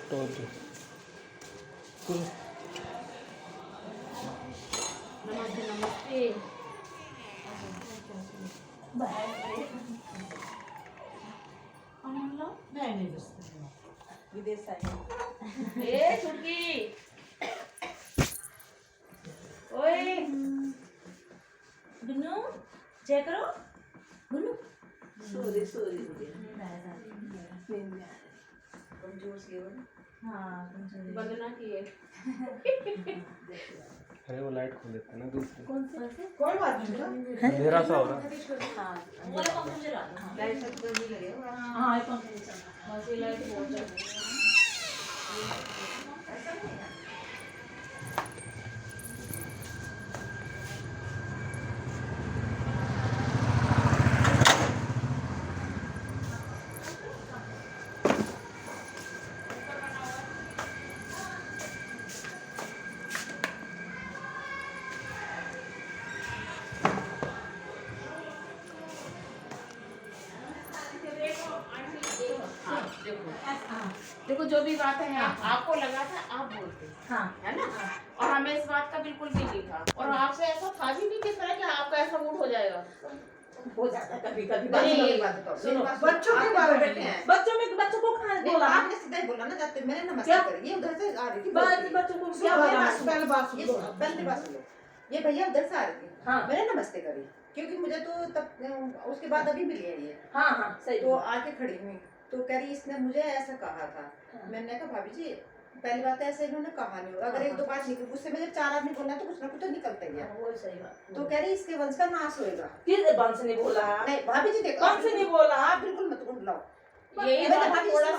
तो नमस्ते नमस्ते। नहीं विदेश आई ए छुटकी, ओए गुन्नू जय करो गुन्नू। सॉरी सॉरी कमजोर सी हो ना। हाँ कमजोर बंदना की है। अरे वो लाइट खोल देते हैं ना दूसरी। कौन से? कोई बात नहीं अंधेरा सा हो रहा। हाँ वाला पंखा चला दो। लाइट सब तो नहीं लगेगा हाँ ये पंखा नहीं चलता। बस ये लाइट बहुत चल रही है। ऐसा नहीं है देखो जो भी बात है आपको लगा था आप बोलते हाँ है ना। और हमें इस बात का बिल्कुल भी नहीं था और आपसे ऐसा था भी नहीं किस तरह कि आपका ऐसा मूड हो जाएगा। हो जाता है कभी कभी नहीं, सुनो बच्चों के बारे में बच्चों को खाना बोला आपने सीधा ही बोला ना जाते मैंने नमस्ते करी ये उधर से आ रही थी बच्चों को क्या बोला पहले बात सुनो ये भैया उधर से आ रही थी मैंने नमस्ते करी क्योंकि मुझे तो तब उसके बाद अभी मिली है ये हाँ सही तो आके खड़ी हुई तो कह रही इसने मुझे ऐसा कहा था। मैंने कहा भाभी जी पहली बात ऐसे इन्होंने कहा नहीं अगर एक दो बात निकल उससे मुझे 4 आदमी बोलना तो कुछ ना कुछ तो निकलता ही है। वो सही बात तो कह रही इसके वंश का नाश होएगा। किस वंश ने बोला? नहीं भाभी जी देखो वंश ने बोला आप बिल्कुल मत बुलाओ यही बात थोड़ा सा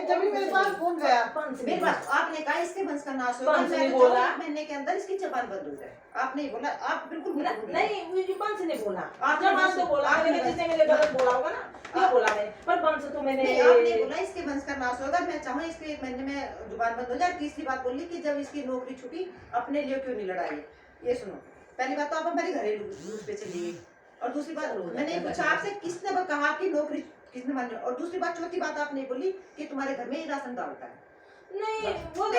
जब मेरे पास फोन गया मेरे पास आपने कहा इसके वंश का नाश होगा मैंने बोला महीने के अंदर इसकी जबान बंद हो जाए। आपने बोला आप बिल्कुल नहीं मुझे वंश ने बोला आपने वंश तो बोला मैंने जिसने मेरे गलत बोला होगा ना ये बोला मैंने पर वंश तो मैंने आपने बोला इसके वंश का नाश होगा मैं चाहूँ इसके 1 महीने में जुबान बंद हो जाए। तीसरी बात बोली कि जब इसकी नौकरी छूटी अपने लिए क्यों नहीं लड़ाई। ये सुनो पहली बात तो आप हमारे घरेलू रूप पे चली गई और दूसरी बात मैंने पूछा आपसे किसने कहा कि नौकरी किसने मानी और दूसरी बात चौथी बात आपने बोली कि तुम्हारे घर में ही राशन डालता है। नहीं वो तो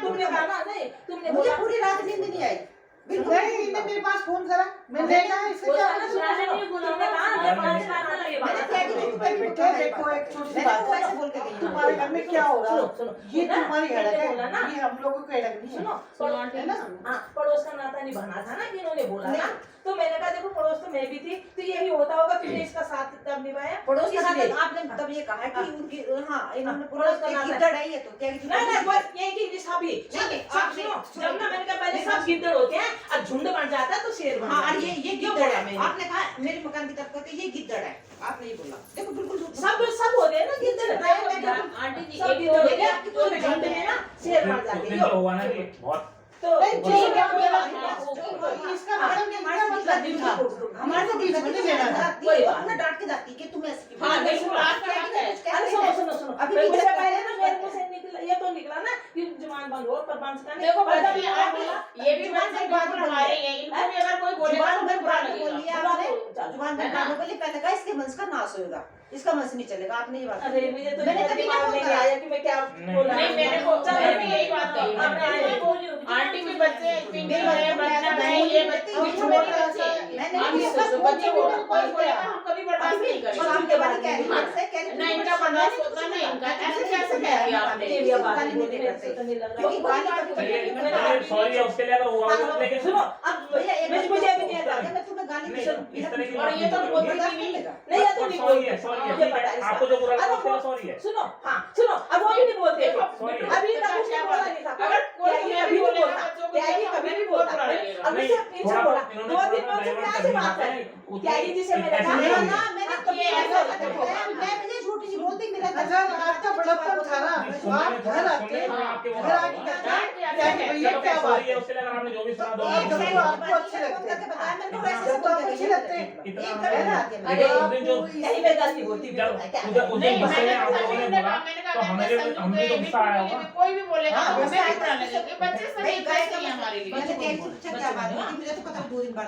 तुमने कहा ना नहीं तुमने मुझे पूरी रात नींद नहीं आई बिल्कुल नहीं इन्होंने मेरे पास फोन करा मैंने कहा इससे क्या नहीं बोला मैंने देखो एक छोटी बात ऐसे बोल के गई तुम्हारे घर में क्या हो रहा है ये तुम्हारी हड़क है ये हम लोगों को हड़क नहीं है ना पड़ोस का नाता निभाना था ना इन्होंने बोला ना तो मैंने कहा देखो पड़ोस तो मैं भी थी तो यही होता होगा तुमने इसका साथ तब निभाया पड़ोस का नाता आपने तब ये कहा कि उनकी हाँ इन्होंने पड़ोस का नाता गिद्दड़ है ये तो क्या नहीं बस ये कि सब ही आप सुनो जब ना मैंने कहा पहले सब गिद्दड़ होते हैं और झुंड बन जाता है तो शेर बन जाता है। हाँ ये गिद्दड़ है आपने कहा मेरे मकान की तरफ करके ये गिद्दड़ है आपने ये बोला देखो बिल्कुल सब होते हैं ना गिद्दड़ आंटी जी सब गिद्दड़ होते हैं तो झुंड में ना शेर बन जाते हैं हुआ ना कि बहुत तो इसका हमारे तो दिल में लेना था कोई बात ना डांट के जाती कि तुम ऐसे हाँ बिल्कुल आपका हक है। अरे सुनो अभी अभी मुझे पहले ना मेरे मुंह से निकला ये तो निकला ना कि जुबान बंद हो पर बंद का देखो मतलब ये आप ये भी बात से बात हमारे हैं इनको भी अगर कोई बोलेगा तो फिर बुरा लगेगा। जुबान बंद करने बोली पहले कहा इसके वंश का नाश होगा इसका वंश नहीं चलेगा। आपने ये बात अरे मुझे तो मैंने कभी दिमाग में नहीं आया कि मैं क्या बोला नहीं मैंने भी यही बात कही आंटी भी बच्चे पिंकी है बच्चा है ये बच्चे भी छोटे बच्चे बच्चे को कोई बोलेगा हम कभी बर्दाश्त नहीं करेंगे। शाम के बाद कह रही नहीं इनका बर्दाश्त होता नहीं इनका ऐसे कैसे कह दिया आपने ये बात नहीं करते तो नहीं लग रहा सॉरी है उसके लिए अगर हुआ होगा लेकिन सुनो अब मुझे भी नहीं आता मैं तुम्हें गाली दे इस तरह की और ये तो बोलती भी नहीं या तो नहीं सॉरी है आपको जो बुरा लगा उसके लिए सॉरी है। सुनो हाँ सुनो अब वो भी नहीं बोलते Sorry. अभी तक कुछ नहीं बोला नहीं था अगर कोई त्यागी ये अभी भी नहीं बोलेगा बोलता बच्चों को त्यागी तो कभी नहीं बहुत बोलता बुरा लगेगा। अभी से पीछे बोला 2 दिन बाद से क्या से बात है त्यागी जी से मैंने कहा ना मैंने कभी ऐसा मैं मुझे झूठ नहीं बोलती मेरा अगर आपका बड़प्पन था ना आप घर आके घर आके ये क्या बात है उसके लिए अगर आपने जो भी सुना दो आपको अच्छे लगते हैं बताया मैंने को ऐसे सब अच्छे लगते हैं है ना अरे यही मैं गलती होती भी नहीं मैंने कहा हमने तो गुस्सा आया होगा। कोई भी बोलेगा हमें भी बुरा लगेगा। बच्चे सभी कैसे हैं हमारे लिए। मैंने तेरी से पूछा क्या बात है मुझे तो पता 2 दिन बाद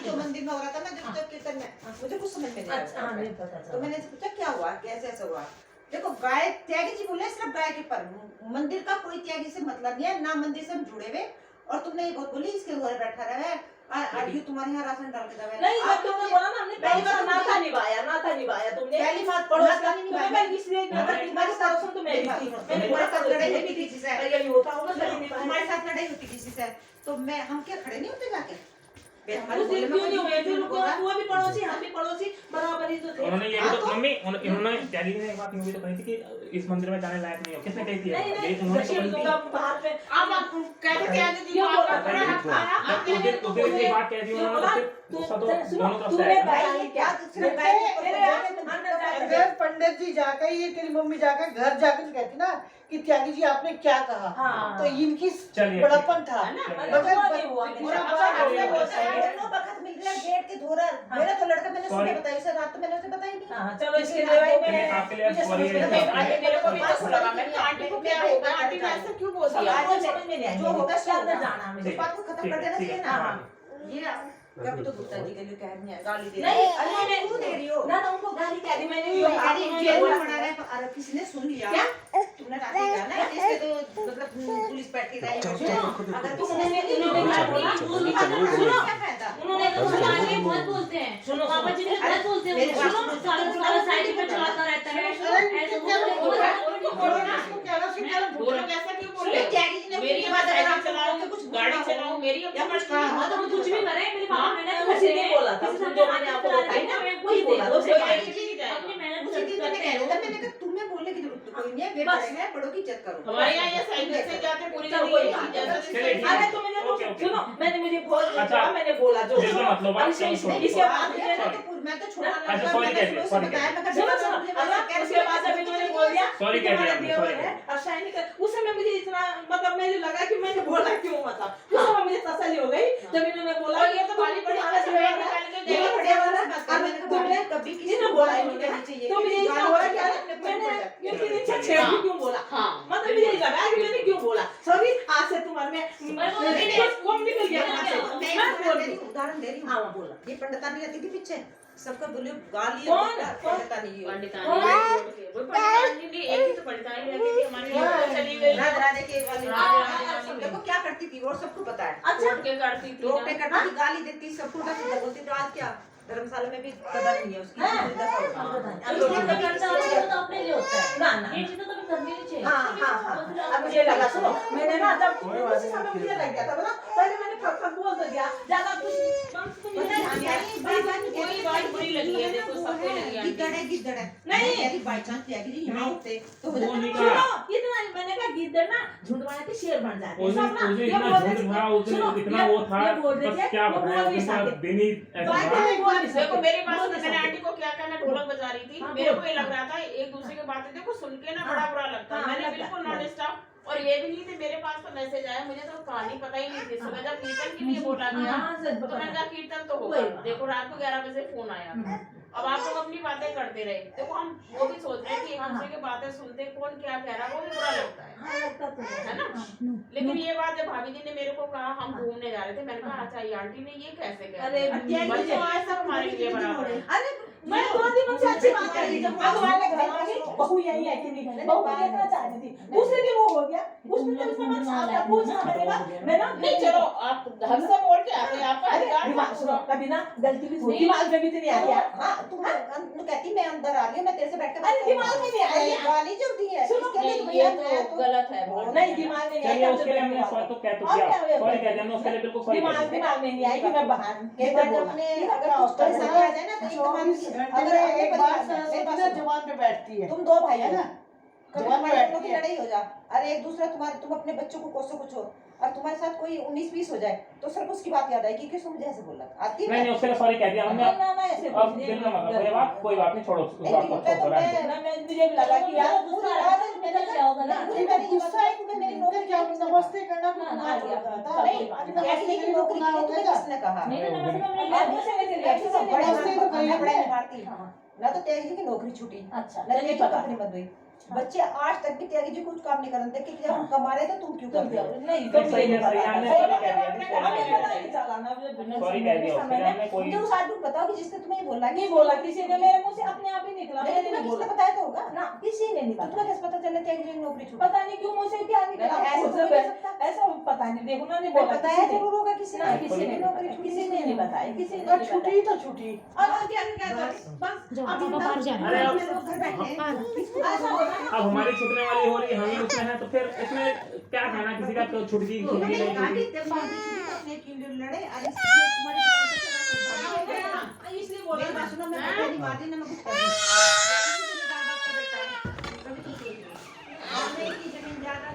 तो मंदिर में हो रहा था मैं जब तक कीर्तन में मुझे कुछ समझ में नहीं आया। तो मैंने पूछा क्या हुआ कैसे ऐसा हुआ देखो गाय त्यागी जी बोले सिर्फ गाय के पर मंदिर का कोई त्यागी से मतलब नहीं है, ना मंदिर से हम जुड़े हुए। और तुमने ये बहुत बोली इसके घर बैठा रहा है आरयू तुम्हारे यहाँ राशन डाल के दबा नहीं जब तुमने बोला ना हमने पहली बार नाता निभाया तुमने पहली बात पड़ोस नाता का नहीं तुम्हें निभाया। मैं इसलिए तुम्हारी पड़ोसन तो मैं भी थी मैंने तुम्हारे साथ लड़ाई बोला होती थी किसी से, यही होता होगा कभी नहीं तुम्हारे साथ लड़ाई होती किसी से तो मैं हम क्या खड़े नहीं होते जाके उस दिन क्यों नहीं हुए फिर तू भी पड़ोसी हम भी पड़ोसी बराबरी तो थे। उन्होंने ये भी तो मम्मी इन्होंने त्यागी ने एक बात यूं भी तो कही थी कि इस मंदिर में जाने लायक नहीं हो, किसने कही थी नहीं ये नहीं उन्होंने तो बशीर कही दूंगा थी। बाहर पे अब आप कहते थे आज क्यों बोला अपना हक खाया आप उस दिन ये बात कह दी उन्होंने तो गुस्सा तो दोनों तरफ से तूने आएगा। बताई क्या सिर्फ गाय के मेरे यहाँ से अंदर जाके अगर पंडित जी जाकर ये तेरी मम्मी जाकर घर जाकर तो कहती ना कि त्यागी जी आपने क्या कहा, हाँ। तो इनकी चलिए, बड़प्पन था है ना चलिए। मतलब वो नहीं हुआ पूरा मेरा बात चलिए, होता है दोनों वक्त मिल रहा है गेट के धोरा मेरा तो लड़का मैंने Sorry. सुबह बताई उसे रात तो मैंने उसे बताई नहीं। हाँ चलो इसके दवाई में आपके लिए मुझे sorry समझ में है। नहीं आया। आंटी मेरे को भी तो लगा मैं आंटी को क्या होगा आंटी ने ऐसा क्यों बोल दिया आज समझ में नहीं आया जो होगा क्या होगा। जाना मुझे इस बात को खत्म कर देना चाहिए ना। हाँ। ये कभी तो गुप्ता जी के लिए कह रही है गाली दे नहीं, अरे नहीं, मैं क्यों दे रही हो ना उनको गाली कह दी मैंने ये आपको गाली नहीं जेल बोला। में बना रहे अरे किसी ने सुन लिया क्या? तुमने रात में कहा ना इसके तो मतलब पुलिस बैठी रही अगर उन्होंने किसी उन्होंने क्या बोला सुनो क्या फायदा उन्होंने आगे बहुत बोलते हैं सुनो पापा जी भी बहुत बोलते हैं मेरी बात सुनो सुनो। सारा साइड पे चलाता रहता है ऐसे बोलो कैसा क्यों बोल सुनो रहे त्यागी जी ने मेरी उसके बात बाद अगर साइकिल आपको चलाओ कुछ गाड़ी चलाओ मेरी या कुछ कहा हाँ तो हम कुछ भी करें मेरी मामा मैंने तो उसी ने बोला था किसी जो मैंने आपको बताई ना वही बोला था कोई उसे ऐसी चीज है अपनी मेहनत उसी दिन मैंने करते कह हैं दिया था मैंने कहा तुम्हें बोलने की जरूरत कोई नहीं है वे बस। बड़े हैं बड़ों की इज्जत करो हमारे यहाँ ये साइकिल से जाते पूरी चलो, गली कोई एक ही बात जैसा नहीं। चलिए, जिससे- अरे तो मैंने तो ओके, ओके। सुनो मैंने मुझे बहुत अच्छा। मैंने बोला जो बिल्कुल मतलब अब आप इसके छोड़ो। इसके बाद मैं मैंने तो मैं तो छोड़ा अच्छा, लड़का, sorry मैंने कह दिया, उसको sorry बताया, कह मैं सुनो कहा, सुनो मुझे बता, अल्लाह कैसे उसके बाद कैसे जब इन्होंने कैसे बोल दिया Sorry कि कह दिया तुम्हारा हमने, देवर sorry है और शायद कर उस समय मुझे इतना मतलब मुझे लगा कि मैंने बोला क्यों मतलब उस समय मुझे तसल्ली हो गई जब इन्होंने बोला और ये तो बड़ी बड़ी आवाज में निकाल के ये गए। बड़े वाला बात कर, अब मैंने कहा, तुमने कभी किसी इन्होंने को बोला गाली इन्होंने नहीं देनी चाहिए, तो मुझे किसी इतना गाली बोला नहीं क्या देनी चाहिए, मैंने अपने ऊपर क्योंकि नीचे छेड़ क्यों बोला हाँ मतलब मुझे ये लगा कि मैंने क्यों बोला सॉरी आज से तुम्हारे में कम निकल गया मैं यहाँ से। मैं बोल रही हूँ उदाहरण दे रही हूँ हाँ वो बोला ये पंडितानी रहती थी पीछे सबका बोले गाली कौन? पंडितानी ये पंडितानी वो पंडितानी भी एक ही तो पंडितानी रहती थी हमारी यहाँ चली गई राज राजे के वाली राधे राधे देखो क्या करती थी और सबको पता है अच्छा छोड़ के करती थी रोक के ना। करती थी गाली देती सबको उल्टा सीधा बोलती तो आज क्या धर्मशाला में भी कदर नहीं है उसकी हाँ। सीधा सा होता है। अब इसलिए इसलिए कभी करता है तो अपने लिए होता है ना ना ये चीजें तो कभी करनी नहीं चाहिए हाँ हाँ हाँ अब मुझे लगा सुनो मैंने ना जब उसी समय मुझे लग गया था बोला पहले मैंने फक फक बोल तो दिया ज्यादा कुछ बंस को मुझे ध्यान नहीं आया कोई बात बुरी लगी है देखो सबको लगी है गिद्दड़ है गिद्दड़ है नहीं। यदि बाई चांस त्यागी जी यहाँ होते तो हो वो जाता नहीं ना। कहा। सुनो इतना मैंने कहा गिद्दड़ ना झुंड वाले के शेर बन जाते हैं उस दिन सब ना उस दिन ये इतना बोल रहे झुंड थे- था उस दिन सुनो, इतना ये- वो था ये बोल रहे बस थे, क्या वो बताया बोल नहीं उसका सकते। दिन ही ऐसा बात था। नहीं बोल नहीं सकते। देखो मेरी बात बोल सुनो नहीं मैंने सकते। आंटी को क्या कहना ढोलक बजा रही थी हाँ, मेरे बोल। को ये लग रहा था एक दूसरे की बातें देखो सुन के ना बड़ा बुरा लगता है हाँ, मैंने लगता बिल्कुल है। नॉन स्टॉप और ये भी नहीं थी मेरे पास तो मैसेज आया मुझे तो कहानी पता ही नहीं थी सुबह जब कीर्तन के लिए बोला गया हाँ, सच तो मैंने बताया। कहा कीर्तन तो होगा वही बात। देखो रात को 11 बजे फोन आया अब आप लोग अपनी बातें करते रहे देखो हम वो भी सोच रहे हैं कि एक हाँ, दूसरे की बातें सुनते कौन क्या कह रहा है वो भी बुरा लगता है हाँ, लगता तो है। है ना लेकिन ये बात जब भाभी जी ने मेरे को कहा हम घूमने जा रहे थे मैंने कहा अच्छा ये आंटी ने ये कैसे कहा अरे बच्चों आज सब हमारे लिए बराबर है अरे मैं 2 दिन से अच्छी बात कर रही जब भगवान ने घर आ गई बहू यही है कि नहीं बहू को देखना चाहती थी दूसरे दिन वो हो गया उसने जब उसने मन साफ था पूछना मेरे बाद मैं ना नहीं चलो आप ढंग से बोल के आते हैं आपका अरे अधिकार दिमाग है। सुनो कभी ना गलती भी होती दिमाग में भी तो नहीं आई यार हाँ तुम कहती मैं अंदर आ रही हूँ मैं तेरे से बैठ कर अरे दिमाग में नहीं आई यार। गाली जो दी है सुनो, इसके लिए नहीं, तो ये भैया मैं तो गलत है बहुत। नहीं दिमाग में नहीं चलिए आई उसके लिए हमने सॉरी तो कह तो और क्या दिया हुआ? सॉरी कह दिया हमने उसके लिए बिल्कुल सॉरी दिमाग कह दिया दिमाग में नहीं आई कि मैं बाहर कई बार जब अपने अगर कुछ परेशानी आ जाए ना तो चौबीस एकदम घंटे अगर में अपने एक बार परिवार में, मेरी बात सरस्वती सुनो। जवान पे बैठती है तुम दो भाई है हो ना कभी जवान तुम्हारे बैठती दोनों की है। लड़ाई हो जा अरे एक दूसरा तुम्हारे तुम अपने बच्चों को कोसो कुछ हो और तुम्हारे साथ कोई 19-20 हो जाए तो सिर्फ उसकी बात याद आएगी कि मुझे ऐसे बोला आती है नहीं नहीं उसके लिए सॉरी कह दिया हमने ना ना ऐसे अब दिल में मतलब कोई बात नहीं छोड़ो उस नहीं, बात को मैं तो छोड़ो रहने दो। मैं मुझे भी लगा कि यार पूरी रात मैंने क्या होगा ना मुझे मेरी गुस्सा है कि मेरी नौकरी क्या क्या नमस्ते करना भी हाँ, गुनाह हाँ, होता था हाँ, नहीं हाँ, त्यागी की नौकरी की तुम्हें किसने कहा नहीं तो नमस्ते नहीं, मैं अब ऐसे नहीं ऐसे सब बड़े नमस्ते तो कही बड़े है। मारती हाँ। ना तो त्यागी की नौकरी छूटी अच्छा ना चलिए तेरी पता कंपनी बंद हुई बच्चे आज तक भी त्यागी जी कुछ काम नहीं करते कि जब हम कमा रहे थे तुम क्यों करते हो? नहीं तो सही है, सही है, हमने sorry कह दिया, हमने sorry हमें कह पता दिया। नहीं चला ना Sorry कह दिया उसके लिए, हमने कोई मुझे उस आदमी को बताओ कि जिसने तुम्हें ये बोला नहीं बोला किसी ने, मेरे मुंह से अपने आप ही निकला, मैंने तुम्हें नहीं किसी ने बोला बताया तो होगा ना, किसी ने नहीं तो बताया। तुम्हें कैसे पता चला त्यागी जी ने नौकरी छोड़ी? पता नहीं क्यों मुंह से क्या निकला, ऐसा ऐसा तो नहीं हो सकता। ऐसा पता नहीं, देखो ना, नहीं बोला बताया किसी ने। जरूर होगा किसी ना ने किसी ने नौकरी छोड़ी। किसी ने नहीं बताया, किसी ने और नहीं छुट्टी बताया। तो छुट्टी। और क्या क्या बस जो अभी पापा बाहर जा अरे रहे अब- हैं। लोग घर बैठे हैं। ऐसा होगा ना। अब हमारी छूटने वाली हो रही है, हम ही उसमें हैं, तो फिर इसमें क्या कहना किसी का तो छुट गई, छूट गई, उन्होंने नहीं कहा छूट कि गई। जब मारती थी तो अपने के लिए लड़े और इसलिए तुम्हारी दुकान पे चला गया। इसलिए मेरी बोला बात सुनो, मैं पहले नहीं मारती ना मैं कुछ कर दी। कभी कुछ नहीं किया। आपने की जमीन ज्यादा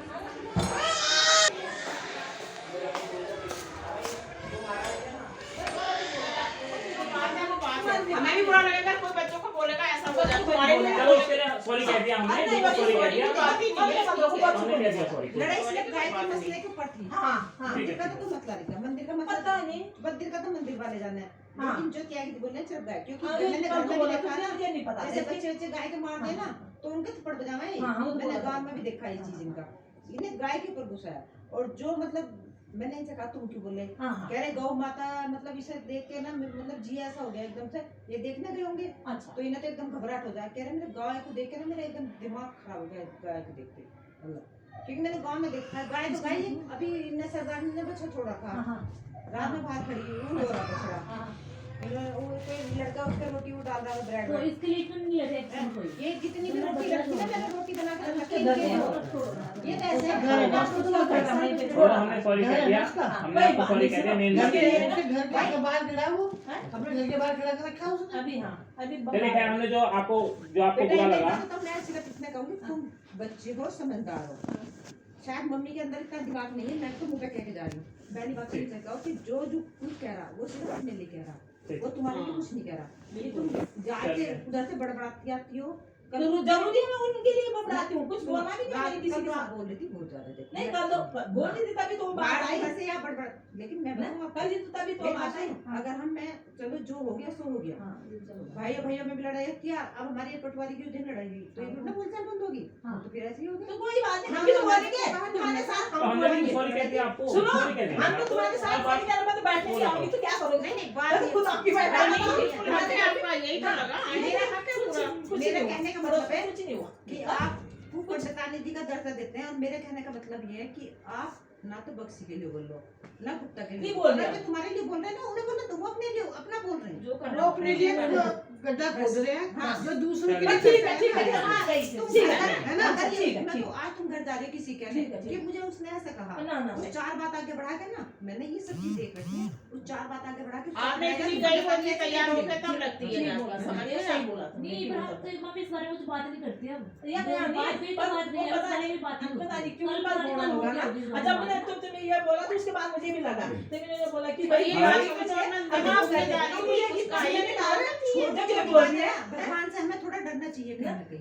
हमें भी बुरा लगेगा कोई बच्चों को बोलेगा ऐसा हो जाए तुम्हारे लिए चलो इसके लिए सॉरी कह दिया हमने, सॉरी कह दिया, हमने कह दिया सॉरी। लड़ाई सिर्फ गाय के मसले के ऊपर थी। हाँ हाँ ठीक है, मंदिर का तो कोई मसला नहीं था, मंदिर का मसला पता नहीं। मंदिर का तो मंदिर वाले जाने हैं। हाँ। लेकिन जो त्यागी बोल रहे हैं सिर्फ गाय, क्योंकि हाँ, मैंने घर में भी बोला देखा ना, मुझे नहीं पता जैसे बच्चे गाय के मार दे ना तो उनके थप्पड़ बजावे। हाँ, हाँ, वो तो मैंने बोला गांव में भी देखा ये चीज इनका, इन्हें गाय के ऊपर गुस्सा है। और जो मतलब मैंने इनसे कहा तुम क्यों बोले, हाँ हाँ कह रहे गौ माता मतलब इसे देख के ना मतलब जी ऐसा हो गया एकदम से, ये देखने गए होंगे अच्छा तो इन्हें तो एकदम घबराहट हो जाए। कह रहे मेरे गाय को देख के ना मेरा एकदम दिमाग खराब हो गया गाय को देख के, मतलब क्योंकि मैंने गांव में देखा है गाय तो गाय है। अभी इन्हें सरदार ने बच्चा छोड़ा था, हाँ हाँ रात में बाहर खड़ी हुई हो रहा बछड़ा, हाँ वो कोई लड़का उसके रोटी वो डाल रहा है ब्रेड तो में। इसके लिए क्यों नहीं ले रहे एक्शन कोई? ये जितनी भी रोटी लगती है ना मैंने रोटी बना के रखी घर है। में ये कैसे घर है, थोड़ा हमने सॉरी कह दिया, हमने आपको सॉरी कह दिया, मेन घर बात के ये है। घर के बाहर गिरा वो, अपने घर के बाहर खड़ा कर रखा उसने। अभी हाँ अभी चलिए खैर, हमने जो आपको बेटा बुरा ये लगा, देखो तो मैं सिर्फ इतना कहूंगी तुम बच्चे हो समझदार हो, शायद मम्मी के अंदर इतना दिमाग नहीं है, मैं तो मुंह पे कह के जा रही हूँ। पहली बात ये कहो कि जो जो कुछ कह रहा वो सिर्फ अपने लिए कह रहा, वो तुम्हारे लिए कुछ नहीं कह रहा। ये तुम जाके उधर से बड़बड़ाती आती हो। कल जरूरी है मैं उनके लिए बबड़ाती हूँ, कुछ बोलना भी नहीं मैंने किसी कल के तो साथ। आप बोल रही थी बहुत ज्यादा देखो। नहीं कल तो बोल रही थी तभी तो वो बात आई, बाहर से या बड़बड़, लेकिन मैं बताऊँ आपको, कल ही तो तभी तो एक बात बात आई। है, अगर हम मैं चलो जो हो गया सो हो गया, हाँ भाइयों भाइयों में भी लड़ाई किया, अब हमारी पटवारी की उस दिन लड़ाई हुई तो ये ना बोलचाल बंद होगी, हाँ। तो फिर ऐसे ही होगा। तो कोई बात नहीं, हम भी तो बोलेंगे तुम्हारे साथ, तो हम हमने भी बोलेंगे। सॉरी कह दिया आपको, सुनो सॉरी कह दिया हम तो तुम्हारे साथ आप- बात करने में बैठने की आऊंगी तो क्या करोगे? नहीं नहीं बात खुद आपकी बात यही तो लगा मेरा हक है पूरा। मेरा कहने का मतलब है कुछ नहीं हुआ कि आप पंडितानी जी का दर्जा देते हैं, और मेरे कहने का मतलब ये है कि आप ना तो बक्सी के लिए बोल लो ना गुप्ता के लिए नहीं बोल रहे जो तुम्हारे लिए बोल रहे हैं ना उन्हें बोलो, तुम अपने लिए अपना बोल रहे हैं। जो कर वो अपने लिए गड्ढा खोद रहे हैं, हाँ। जो दूसरों के चलो। लिए ठीक है ठीक है हाँ गई तुम ठीक है अगर- है ना? अगर ये ठीक है, मैं ठीक तो आज तुम घर जा रहे हो किसी कहने ठीक है, ठीक कि है। मुझे उसने ऐसा कहा, ना ना वो चार बात आगे बढ़ा के ना, मैंने ये सब चीज देख रखी है, वो चार बात आगे बढ़ा के आपने इतनी गई होती तैयार होकर तब लगती है ठीक जाके, बोला समझ समझ गए सही बोला नहीं पर आप तो मम्मी इस बारे में कुछ बात नहीं करती अब। या बात नहीं तो बात नहीं, पता अब नहीं भी बात नहीं पता होती। नहीं क्यों कल बात पता नहीं बोलना कल होगा हो ना। गया जिस अच्छा बात मैंने में। तुमने ये बोला तो उसके बाद मुझे भी लगा, तो मैंने बोला कि भाई ये ये बात बात तो मुझे मैं माफ कर जा दे, रही हूँ, मुझे कुछ किसी कहा ही ने नहीं, कहा छोड़ जो के कि बोल बोल रहे दिया। हैं, भगवान से हमें थोड़ा डरना चाहिए कहीं ना कहीं,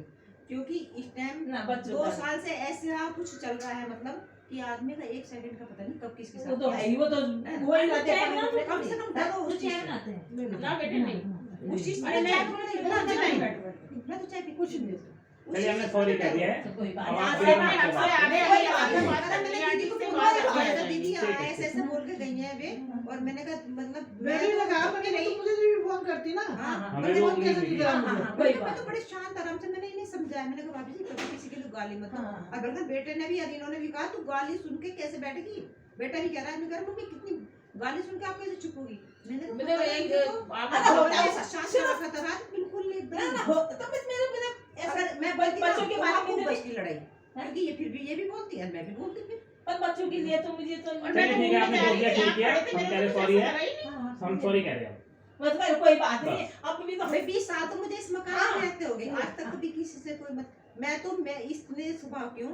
क्योंकि इस टाइम ना बच्चों 2 का। साल से ऐसा कुछ चल रहा है, मतलब कि आदमी का 1 सेकंड का पता नहीं कब किसके वो साथ तो है ही, वो तो हो ही जाते हैं। कम से कम डरो वो उस चीज चाय से। बनाते हैं। ना बेटे नहीं उस चीज अरे में मैं- मैं तो चाय पी कुछ नहीं। चलिए हमने सॉरी कह दिया है। कोई बात अब नहीं। आप आज भी से अपना मैं आपको आपसे बात- आने वाली बात है। अगर मैंने दीदी को से फोन बात किया है। तो दीदी ठीक है। ऐसे ऐसे बोल के गई है वे, और मैंने कहा मतलब मैंने तो लगा चुप मैंने रही। तो मुझे भी फोन करती ना, हाँ, हमें मैंने वो वो उम्मीद कैसे नहीं नहीं थी। करा हाँ, मुझे। हाँ, कोई मैं बात तो बड़े शांत आराम से मैंने इन्हें समझाया, मैंने कहा भाभी जी कभी किसी के लिए गाली मत दो। हाँ। अब अगर बेटे ने भी और इन्होंने भी कहा तू गाली सुन के कैसे बैठेगी, बेटा भी कह रहा है, मैं कह रहा हूँ, मम्मी कितनी गाली सुन के आप कैसे चुप होगी। मैंने कहा, मतलब पता नहीं एक देखो, आप अगर ऐसा शांत रखा था रात बिल्कुल ना एकदम। ना हो तो बस मेरे ऐसा अगर मैं बोलती बच्चों के बारे में खूब नहीं- बचती लड़ाई, क्योंकि ये फिर भी ये भी बोलती है मैं भी बोलती फिर। पर बच्चों के लिए तो मुझे तो और चलिए मैं ठीक है, आपने जो किया ठीक किया, आप खड़े थे, हम मेरे कह रहे को सॉरी है, ऐसा लगा ही नहीं। हाँ, हम सॉरी कह रहे हैं। बस भाई कोई बात नहीं, अब भी तो भाई 20 साल तो मुझे इस मकान में हाँ। रहते हो गए, आज तक कभी किसी से कोई मत, मैं इसने स्वभाव क्यों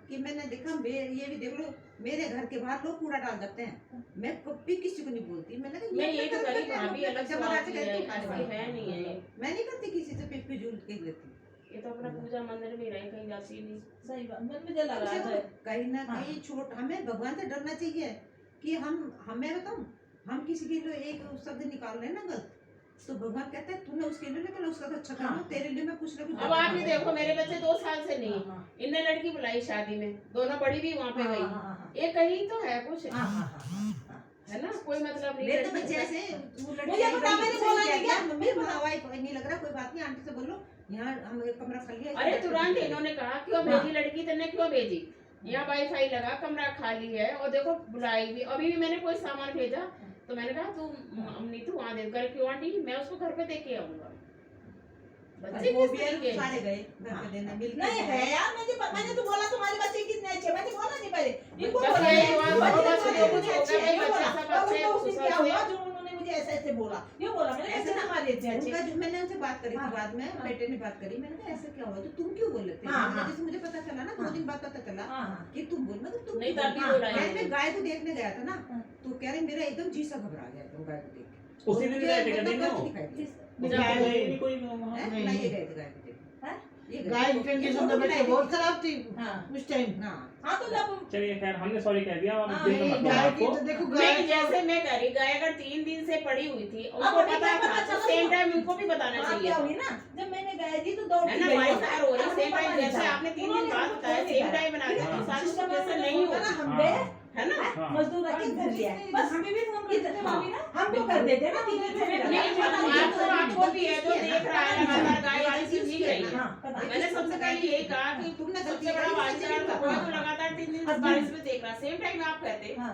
कि मैंने देखा ये भी देख लो, मेरे घर के बाहर लोग कूड़ा डाल देते हैं, मैं कभी किसी को नहीं बोलती, मैंने कहा मैं ये तो क्या करी करते हैं भाभी लोग, अलग जब सवाल मनाते की कहते है, हैं, खाने ऐसी वाले। है नहीं है मैं नहीं करती किसी से पिट पिजूल के लेती, ये तो अपना पूजा मंदिर में रही, कहीं जाती नहीं। सही बात मुझे लग कम रहा से है कम कहीं ना हाँ। कहीं छोट हमें भगवान से डरना चाहिए कि हम, मैं बताऊं, हम किसी के लिए एक शब्द निकाल रहे हैं ना गलत, तो भगवान कहते हैं तूने उसके लिए निकला, उसका तो अच्छा काम है, तेरे लिए मैं कुछ ना कुछ। अब आप ही देखो, मेरे बच्चे 2 साल से नहीं, इनने लड़की बुलाई शादी में, दोनों बड़ी भी वहाँ पे गई, ये कहीं तो है कुछ, है ना, कोई मतलब नहीं। मेरे तो बच्चे ऐसे मुझे पता, मैंने बोला नहीं क्या? मम्मी हवाई नहीं लग रहा, कोई बात नहीं, आंटी से बोलो यहाँ हम एक कमरा खाली है। अरे तुरंत इन्होंने कहा क्यों भेजी लड़की, तेने क्यों भेजी, यहाँ वाईफाई लगा, कमरा खाली है, और देखो बुलाई भी, अभी भी मैंने कोई सामान भेजा तो मैंने कहा तू नीतू वहाँ दे कर, क्यों आंटी मैं उसको घर पे दे के आऊंगा। बच्चे वो किस भी तरीके सारे गए घर पे देने मिल नहीं है यार, मैंने तो बोला तुम्हारे बच्चे कितने अच्छे, मैंने बोला नहीं पहले इनको बस बोला यही है, हुआ, बच्चे बस तो ये मुझे कुछ अच्छे हो गया, हैं, ये बच्चे बोला। सब और अच्छे, उनको उस दिन सब क्या अच्छे। हुआ जो उन्होंने मुझे ऐसे बोला, ये बोला मैंने ऐसे तुम्हारे इतने अच्छे। उनका जो मैंने उनसे बात करी थी हाँ। बाद में, बेटे ने बात करी, मैंने कहा ऐसा क्या हुआ तो तुम क्यों बोल रहे थे? हाँ, मैंने कहा, हाँ। जैसे मुझे पता चला ना 2 दिन बाद पता चला हाँ कि तुम बोल, मतलब तुम नहीं, क्यों तभी बोल? बोला हाँ, है। मैं गाय को देखने गया था ना, हाँ। तो कह रहे मेरा एकदम जी सा घबरा गया था गाय को देख के। उसी दिन मुझे गए थे क्या मतलब देखने गलत वो? दिखाई दी। जब गाय गए नहीं। नहीं कोई वहाँ? हैं? नहीं। नहीं, ये गए थे गाय को देखने। हैं? ये गए गाय थे। की कंडीशन ये तो फोटो बच्चे दिखाई बहुत थी। खराब थी हाँ उस टाइम। हाँ, हाँ तो जब चलिए खैर, हमने सॉरी कह दिया, अब हाँ, दिन नहीं, मत गाय की आपको। तो देखो गाय नहीं, जैसे मैं कह रही, गाय अगर 3 दिन से पड़ी हुई थी, उनको अब पता पता था, चला सेम ना। टाइम उनको भी बताना हाँ, चाहिए क्या था। हुई ना, जब मैंने गए थी तो दौड़ है के ना, गई। 22 साल हो रही, हमें सेम पता टाइम नहीं जैसे था। आपने 3 दिन उन्होंने बाद हमको बताया, फोन सेम किया। टाइम बना दिया, हाँ। 2 साल जिसका जैसे मैंने नहीं फोन हुआ, करा, हम हाँ। गए, है ना। हाँ। मजदूर रख के घर लिया, बस हमें भी फोन करते थे भाभी ना। हम तो कर देते ना 3 दिन से मेरा नहीं, पता नहीं आपको चला। आपको भी है जो देख रहा है लगातार गाय वाली चीज भीग रही है। हाँ, पता नहीं। मैंने सबसे पहले यही कहा कि तुमने सबसे बड़ा वाइचार तो हुआ जो लगातार 3 दिन से बारिश में देख रहा, सेम टाइम आप कहते, हाँ।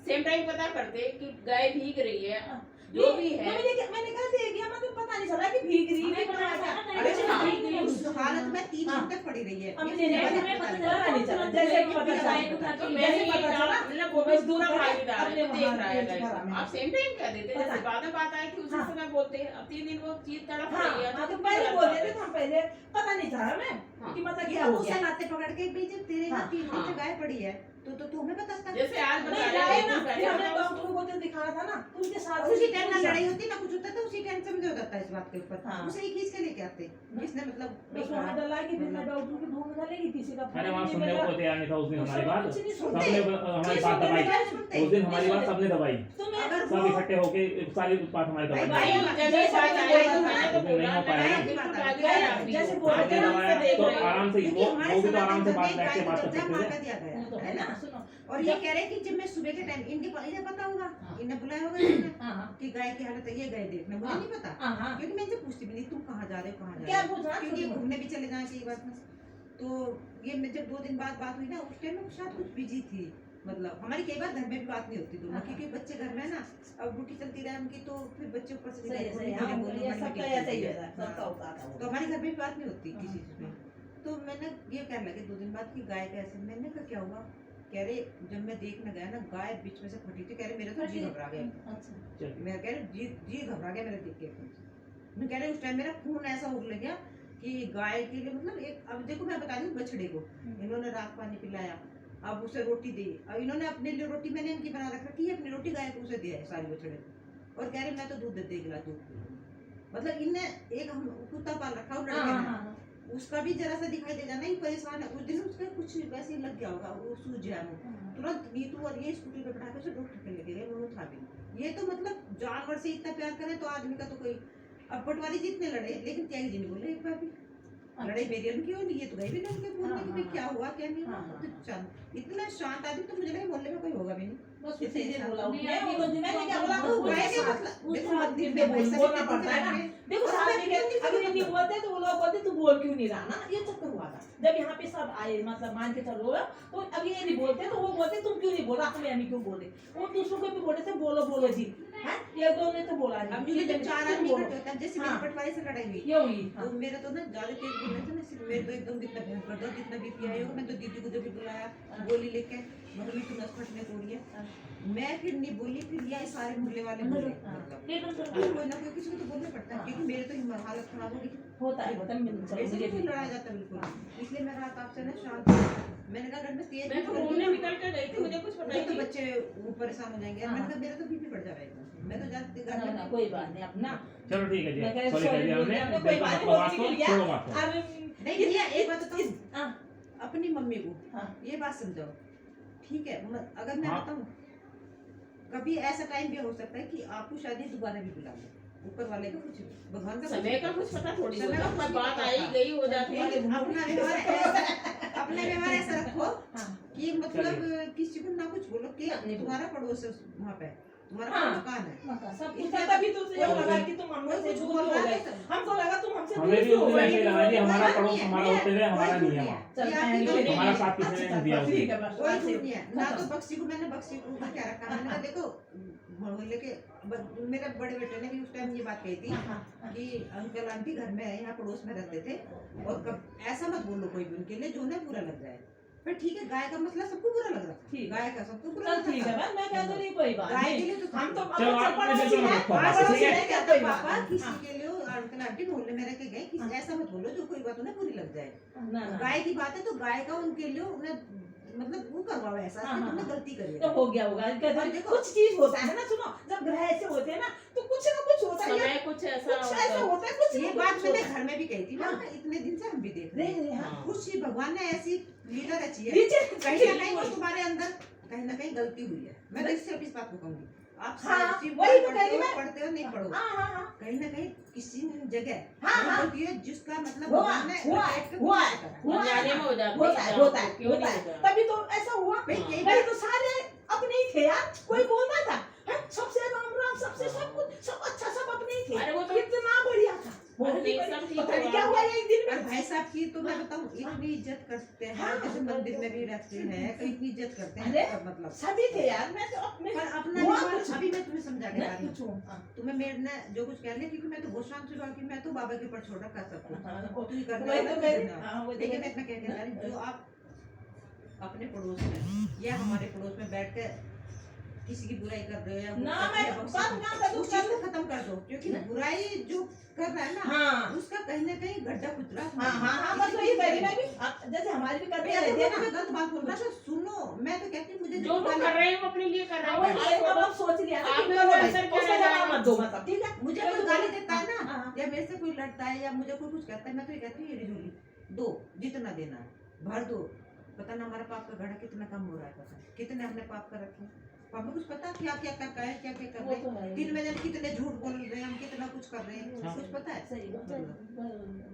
सेम टाइम पता करते कि गाय भीग रही है, हाँ। जो भी है। मैंने कहा देख लिया, मतलब पता नहीं चला कि भीग रही है, पता नहीं चला। अरे हाँ। भीग गई, उस हालत में 3 दिन तक पड़ी रही है। अब ये मुझे मुझे नहीं पता पता नहीं। चला, जैसे कि पता चला। तो जैसे मैंने ये पता कहा, चला, मतलब वो भी दूसरा भागीदार है, अपने जो देख रहा है वहाँ गाय खड़ा को। है। आप सेम टाइम कह देते, जैसे पता। बाद में बात आई कि उसी हाँ। समय बोलते, अब 3 दिन वो चीज तड़प हाँ, रही है, हाँ, तो कितनी पहले गलत बोल बात देते है। थे हम, पहले पता नहीं था हमें हाँ। कि मतलब ये क्या तो हो उसे गया। लाते पकड़ के भी जब तेरे ना हाँ, 3 दिन हाँ। से गाय पड़ी है तो तुम्हें पता था। जैसे आज बता नहीं रहे लाए हैं, ना, एक दिन फिर हमने पहले डॉक्टर को तो दिखाना था ना, तो उसके साथ उसी टाइम ना लड़ाई होती ना कुछ होता था, उसी टाइम समझ होता था इस बात के ऊपर। हाँ। उसे ही खींच के लेके आते, जिसने मतलब बस वहाँ डला कि फिर मैं डॉक्टर के ढूंढ डालेगी किसी का अरे वहाँ सुनने को तैयार नहीं था उस दिन हमारी बात, कुछ नहीं सबने सुनते। हमारी बात दबाई, उस दिन हमारी बात सबने दबाई, तो मैं अगर सब वो इकट्ठे होके सारी बात हमारी भाई, दबाई। भाई जैसे बात आई तो मैंने तो बोला, नहीं हो पाएगा। मैंने बिल्कुल भागीदार आप भी हो। जैसे बोलते आपने हैं, दबाया देख तो रहे हैं। आराम से क्योंकि वो हमारे भी तो आराम से समाज बात में बैठ के गाय बात को कर दर्जा सकते मार थे। कर दिया गया वो तो है ना। सुनो, और ये कह रहे हैं कि जब मैं सुबह के टाइम इन्हें पता होगा, हाँ। इन्हें बुलाया होगा इन्होंने हाँ, हाँ, कि गाय की हालत है, ये गए देखने, मुझे हाँ। नहीं पता, हाँ, हाँ। क्योंकि मैं इनसे पूछती भी नहीं तुम कहाँ जा रहे हो, कहाँ जा क्या रहे हो, पूछना? क्योंकि ये घूमने भी चले जाना चाहिए बात में। तो ये मैं जब 2 दिन बाद बात हुई ना, उस टाइम में शायद कुछ बिजी थी, मतलब हमारी कई बार घर में भी बात नहीं होती दोनों, हाँ। क्योंकि बच्चे घर में है ना, अब ड्यूटी चलती रहे उनकी, तो फिर बच्चे ऊपर से सही है, बोलो, सही है। बोलो, हाँ, बोलो, ये हमारी सबका meeting ऐसा ही चलती है, है। सबका हाँ। होता है। तो हमारे घर में भी बात नहीं होती हाँ। किसी चीज में। तो मैंने ये कहने लगे 2 दिन बाद कि गाय का ऐसे, मैंने कहा क्या हुआ, कह रहे जब मैं देखने गया ना गाय बीच में से फटी थी, कह रहे मेरा तो जी घबरा गया, अच्छा। मैं कह रही जी घबरा गया मेरा देख के। मैं कह रही उस टाइम मेरा खून ऐसा उगल गया कि गाय के लिए, मतलब एक, अब देखो मैं बता दूं बछड़े को इन्होंने रात पानी पिलाया, अब उसे रोटी दी, अब इन्होंने अपने लिए रोटी मैंने इनकी बना रख रखी है, अपनी रोटी गाय को उसे दिया है सारी बछड़े को, और कह रहे मैं तो दूध दे गिला दूध, मतलब इनने एक हम कुत्ता पाल रखा उस लड़के ने, उसका भी जरा सा दिखाई दे जाना ही परेशान है, उस दिन उसका कुछ वैसे ही लग गया होगा, वो सूझ गया मुंह, तुरंत नीतू और ये स्कूटी पे बैठा के उसे डॉक्टर के लेके गए, वो था भी नहीं। ये तो मतलब जानवर से इतना प्यार करे तो आदमी का तो कोई, अब पटवारी जी इतने लड़े लेकिन त्यागी जी ने बोले एक बार भी लड़ाई मेरी उनकी हो नहीं, ये तो गई भी नहीं उनके बोलने कि भाई क्या हुआ क्या नहीं हुआ, हाँ, तो चल इतना शांत आदमी तो मुझे लगा मोहल्ले में कोई होगा भी नहीं। बस उसी दिन बोला नहीं, मैं अभी उस दिन मैंने क्या बोला वो वो गाय के साथ- मतलब उस देखो साथ मंदिर में में पैसा बोलना भी पड़ता है ना। देते देखो और साथ हमें में भी नहीं अगर पता। नहीं बोलते तो वो लोग बोलते तू बोल क्यों नहीं रहा ना, ये चक्कर हुआ था जब यहाँ पे सब आए, मतलब मान के चलो तो अब ये नहीं बोलते तो वो बोलते तुम क्यों नहीं बोला, हमें हमें क्यों बोले, वो दूसरों को भी बोले थे बोलो बोलो जी, है ये दो ने तो बोला अब नहीं, ये जब 4 आदमी बोलो। इकट्ठे होते हैं, जैसे हाँ। मेरी पटवारी से लड़ाई हुई ये हुई तो मेरा तो ना ज्यादा तेज बोल रहे थे ना, सिर्फ मेरे तो एकदम जितना भयंकर दर्द जितना बीपी आया होगा, मैं तो दीदी को जब भी बुलाया गोली लेके मम्मी तुम नस फटने तोड़ी है, मैं फिर नहीं बोली, फिर ये सारे मोहल्ले वाले बोले, मतलब कोई ना कोई किसी को तो बोलना पड़ता है, क्योंकि मेरे तो हालत खराब हो गई थी, होता है होता है, चलो ऐसे मुझे नहीं भी लड़ाया जाता बिल्कुल, इसलिए मैं रात आपसे ना शांत मैंने कहा अगर मैं तेज मैं तो घूमने निकल कर गई थी, मुझे कुछ पता मुझे ही तो नहीं। बच्चे परेशान हो जाएंगे, मैंने कहा मेरा तो बीपी बढ़ जा रहा है, मैं तो ना, ना, ज्यादा कोई बात नहीं अपना चलो ठीक है जी, मैं कह रही सॉरी कह दिया sorry बोल हमने, दिया, कोई बात नहीं, बात को हो गया। छोड़ो बात को। अब नहीं भैया एक बात बताऊं, हाँ, अपनी मम्मी को हाँ। ये बात समझाओ, ठीक है, अगर मैं हाँ। बताऊं कभी ऐसा टाइम भी हो सकता है कि आपको शादी दोबारा भी बुला ले, ऊपर वाले का कुछ भगवान का समय का कुछ पता थोड़ी समय का होता, कुछ बात नहीं आई पता। गई हो जाती है। अपना व्यवहार ऐसा अपना व्यवहार ऐसा रखो कि मतलब किसी को ना कुछ बोलो कि तुम्हारा पड़ोस है वहाँ पे, तुम्हारा हाँ। मकान है, सब कुछ है, तभी तो उसे लगा कि तुम हम लोग से झूठ बोल रहे हो। हमको लगा तुम हमसे हमें भी उस दिन ऐसे ही लगा जी हमारा कोई पड़ोस हमारा होते हुए हमारा नहीं है वहाँ। चल, या मैं फिर नहीं- हमारा साथ किसी ने दिया ठीक है, बस कोई बात झूठ सही। नहीं है। ना तो बक्सी को मैंने बक्सी को ऊपर क्या रखा, मैंने कहा देखो मोहल्ले के मेरे बड़े बेटे ने भी उस टाइम ये बात कही थी कि अंकल आंटी घर में है, यहाँ पड़ोस में रहते थे, और कब ऐसा मत बोलो कोई भी उनके लिए जो उन्हें बुरा लग जाए। पर ठीक है, गाय का मसला सबको बुरा लग रहा है, ठीक। गाय का सबको बुरा चल लग ठीक है, रहा मैं कह तो नहीं कोई बात गाय नहीं। के लिए तो हम तो चलो, अब आप पड़ोसी मुझे हैं, रखो, पड़ोसी ठीक है। हैं, क्या कोई बात पापा नहीं। किसी हाँ, के लिए अंकल आंटी मोहल्ले में रह के गए, किसी ऐसा मत बोलो जो कोई बात उन्हें बुरी लग जाए। ना ना गाय की बात है तो गाय का उनके लिए उन्हें मतलब वो करवाओ ऐसा हाँ, कि हाँ, तुमने हाँ। गलती करी तो है। हो गया होगा। कहते हैं, देखो। कुछ चीज होता है ना, सुनो, जब ग्रह ऐसे होते हैं ना तो कुछ ना कुछ होता है, समय कुछ ऐसा कुछ ऐसा होता होता है, कुछ ये ना बात कुछ मैंने होता है। घर में भी कही थी, हाँ। मैंने इतने दिन से हम भी देख रहे नहीं, हैं। नहीं, हाँ। कुछ ही भगवान ने ऐसी लीला रची है, नीचे कहीं ना कहीं वो तुम्हारे अंदर कहीं ना कहीं गलती हुई है। मैं तो सिर्फ इस बात को कहूंगी, आप हाँ, शिव वही तो कह पढ़ते रही हो मैं। पढ़ते हो नहीं पढ़ो, हाँ हाँ हाँ कहीं ना कहीं किसी जगह हाँ, वो हाँ। गलती है जिसका मतलब हुआ, भगवान ने हुआ, बैठ के हुआ, कुछ करा। हुआ। जाने में हो जाती होता है, होता है, क्यों होता नहीं है। होता? तभी तो ऐसा हुआ। भाई कई नहीं बार तो सारे अपने ही थे यार, कोई बोलता था हैं, सबसे राम राम, सबसे सब कुछ, सब अच्छा, सब अपने ही थे। अरे वो तो कितना बढ़िया था। बहुत ही नहीं, बढ़िया। सब ठीक पता नहीं हुआ। क्या हुआ ये एक दिन पर में। भाई साहब की तो मैं बताऊं इतनी इज्जत करते हैं, हाँ। जैसे मंदिर में भी रहते हैं तो इतनी इज्जत करते अरे, हैं मतलब। सभी थे यार, मैं तो अपने पर अपना हुआ व्यवहार कुछ। अभी मैं तुम्हें समझा के मैं बता रही हूँ। कुछ हूँ। हाँ, तुम्हें मेरे ने जो कुछ कह लिया क्योंकि मैं तो बहुत शांत स्वभाव की, मैं तो बाबा के ऊपर छोड़ रखा सब कुछ। हाँ, और तू ही करने वही वाला तो तू कह करने रही- वाला। हाँ, वही तो लेकिन कह मैं इतना कह के जा रही हूँ, जो आप अपने पड़ोस में या हमारे पड़ोस में बैठ के किसी की बुराई कर रहे हो या ना, या मैं बख्शी- बात ना करूँ, उस चीज को खत्म कर दो, क्योंकि बुराई जो कर रहा है ना हाँ उसका कहीं ना कहीं गड्ढा खुद रहा है। हाँ हाँ, बस वही कह रही मैं भी। जैसे हमारी भी करते रहते हैं ना। मैं गलत बात बोलना तो सुनो, मैं तो कहती हूँ मुझे जो वो कर रहे हैं वो अपने लिए कर रहे हाँ, हैं। वही एक बार आप सोच लिया ना कि आपने करो वो भाई, असर क्या उसका रहेगा? जवाब मत दो, मतलब ठीक है। मुझे कोई गाली देता है ना हाँ, या मेरे से कोई लड़ता है या मुझे कोई कुछ कहता है, मैं तो ये कहती हूँ ये झोली दो, जितना देना है भर दो। पता ना हमारा पाप का घड़ा कितना कम हो रहा है, पता कितने हमने पाप कर रखे हैं। पापा कुछ पता क्या क्या कर रहे हैं, क्या क्या कर वो रहे तो हैं, है। दिन में जाने कितने झूठ बोल रहे हैं, हम कितना कुछ कर रहे हैं, हाँ। कुछ पता है। सही बात है।